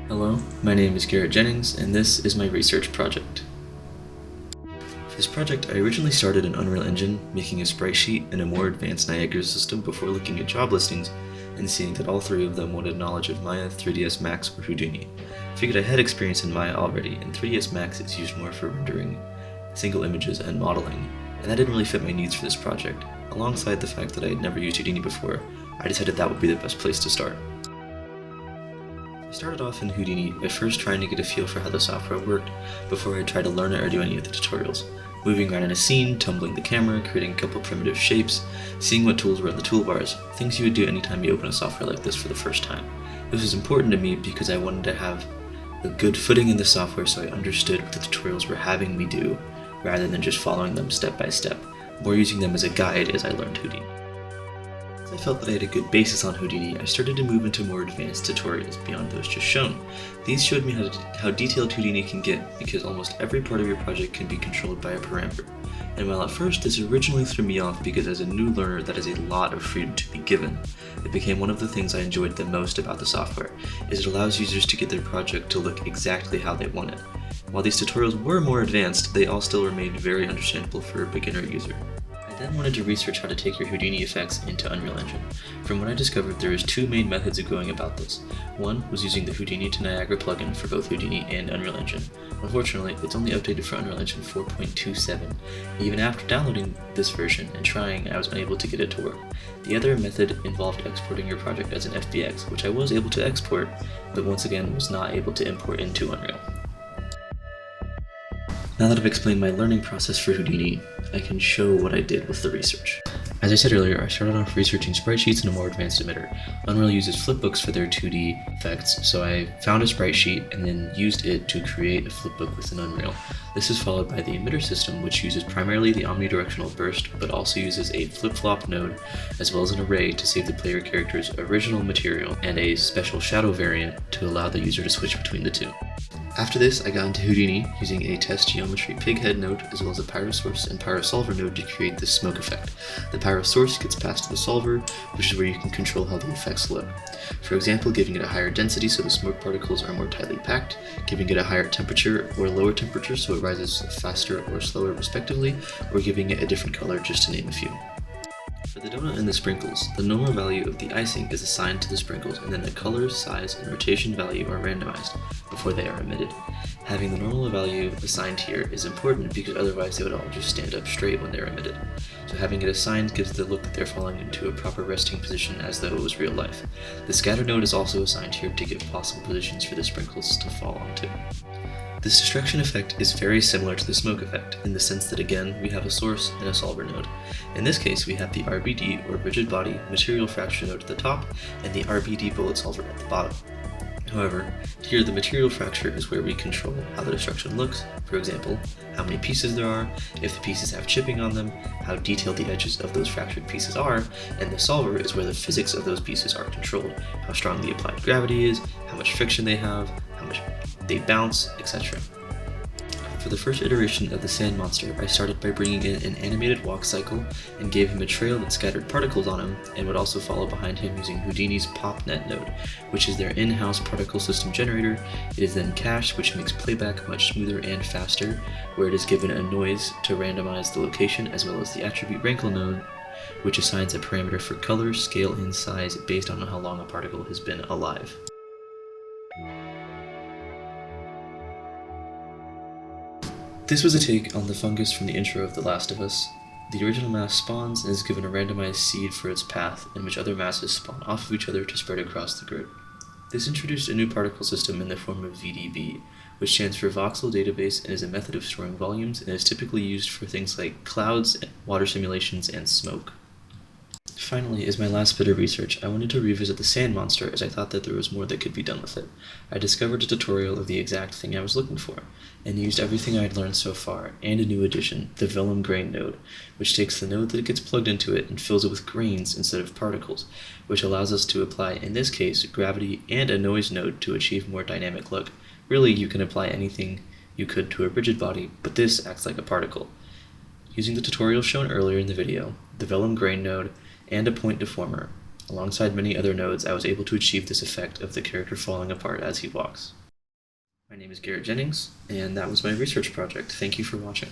Hello, my name is Garrett Jennings, and this is my research project. For this project, I originally started in Unreal Engine, making a sprite sheet and a more advanced Niagara system before looking at job listings and seeing that all three of them wanted knowledge of Maya, 3ds Max, or Houdini. I figured I had experience in Maya already, and 3ds Max is used more for rendering single images and modeling, and that didn't really fit my needs for this project. Alongside the fact that I had never used Houdini before, I decided that would be the best place to start. I started off in Houdini by first trying to get a feel for how the software worked before I tried to learn it or do any of the tutorials. Moving around in a scene, tumbling the camera, creating a couple primitive shapes, seeing what tools were in the toolbars, things you would do anytime you open a software like this for the first time. This was important to me because I wanted to have a good footing in the software so I understood what the tutorials were having me do, rather than just following them step by step, more using them as a guide as I learned Houdini. Once I felt that I had a good basis on Houdini, I started to move into more advanced tutorials beyond those just shown. These showed me how detailed Houdini can get because almost every part of your project can be controlled by a parameter. And while at first this originally threw me off because as a new learner that is a lot of freedom to be given, it became one of the things I enjoyed the most about the software, is it allows users to get their project to look exactly how they want it. While these tutorials were more advanced, they all still remained very understandable for a beginner user. I then wanted to research how to take your Houdini effects into Unreal Engine. From what I discovered, there is two main methods of going about this. One was using the Houdini to Niagara plugin for both Houdini and Unreal Engine. Unfortunately, it's only updated for Unreal Engine 4.27. Even after downloading this version and trying, I was unable to get it to work. The other method involved exporting your project as an FBX, which I was able to export, but once again was not able to import into Unreal. Now that I've explained my learning process for Houdini, I can show what I did with the research. As I said earlier, I started off researching sprite sheets and a more advanced emitter. Unreal uses flipbooks for their 2D effects, so I found a sprite sheet and then used it to create a flipbook within Unreal. This is followed by the emitter system, which uses primarily the omnidirectional burst, but also uses a flip-flop node, as well as an array to save the player character's original material, and a special shadow variant to allow the user to switch between the two. After this, I got into Houdini using a test geometry pighead node as well as a pyrosource and pyrosolver node to create this smoke effect. The pyrosource gets passed to the solver, which is where you can control how the effects look. For example, giving it a higher density so the smoke particles are more tightly packed, giving it a higher temperature or lower temperature so it rises faster or slower respectively, or giving it a different color just to name a few. For the donut and the sprinkles, the normal value of the icing is assigned to the sprinkles and then the color, size, and rotation value are randomized before they are emitted. Having the normal value assigned here is important because otherwise they would all just stand up straight when they're emitted. So having it assigned gives the look that they're falling into a proper resting position as though it was real life. The scatter node is also assigned here to give possible positions for the sprinkles to fall onto. This destruction effect is very similar to the smoke effect, in the sense that again, we have a source and a solver node. In this case, we have the RBD, or rigid body, material fracture node at the top, and the RBD bullet solver at the bottom. However, here the material fracture is where we control how the destruction looks, for example, how many pieces there are, if the pieces have chipping on them, how detailed the edges of those fractured pieces are, and the solver is where the physics of those pieces are controlled, how strong the applied gravity is, how much friction they have, how much they bounce, etc. For the first iteration of the sand monster, I started by bringing in an animated walk cycle and gave him a trail that scattered particles on him and would also follow behind him using Houdini's PopNet node, which is their in-house particle system generator. It is then cached, which makes playback much smoother and faster, where it is given a noise to randomize the location, as well as the attribute rankle node, which assigns a parameter for color, scale, and size based on how long a particle has been alive. This was a take on the fungus from the intro of The Last of Us. The original mass spawns and is given a randomized seed for its path, in which other masses spawn off of each other to spread across the grid. This introduced a new particle system in the form of VDB, which stands for Voxel Database and is a method of storing volumes and is typically used for things like clouds, water simulations, and smoke. Finally, as my last bit of research, I wanted to revisit the sand monster as I thought that there was more that could be done with it. I discovered a tutorial of the exact thing I was looking for, and used everything I had learned so far, and a new addition, the Vellum Grain node, which takes the node that gets plugged into it and fills it with grains instead of particles, which allows us to apply, in this case, gravity and a noise node to achieve more dynamic look. Really, you can apply anything you could to a rigid body, but this acts like a particle. Using the tutorial shown earlier in the video, the Vellum Grain node, and a point deformer, Alongside many other nodes, I was able to achieve this effect of the character falling apart as he walks. My name is Garrett Jennings, and that was my research project. Thank you for watching.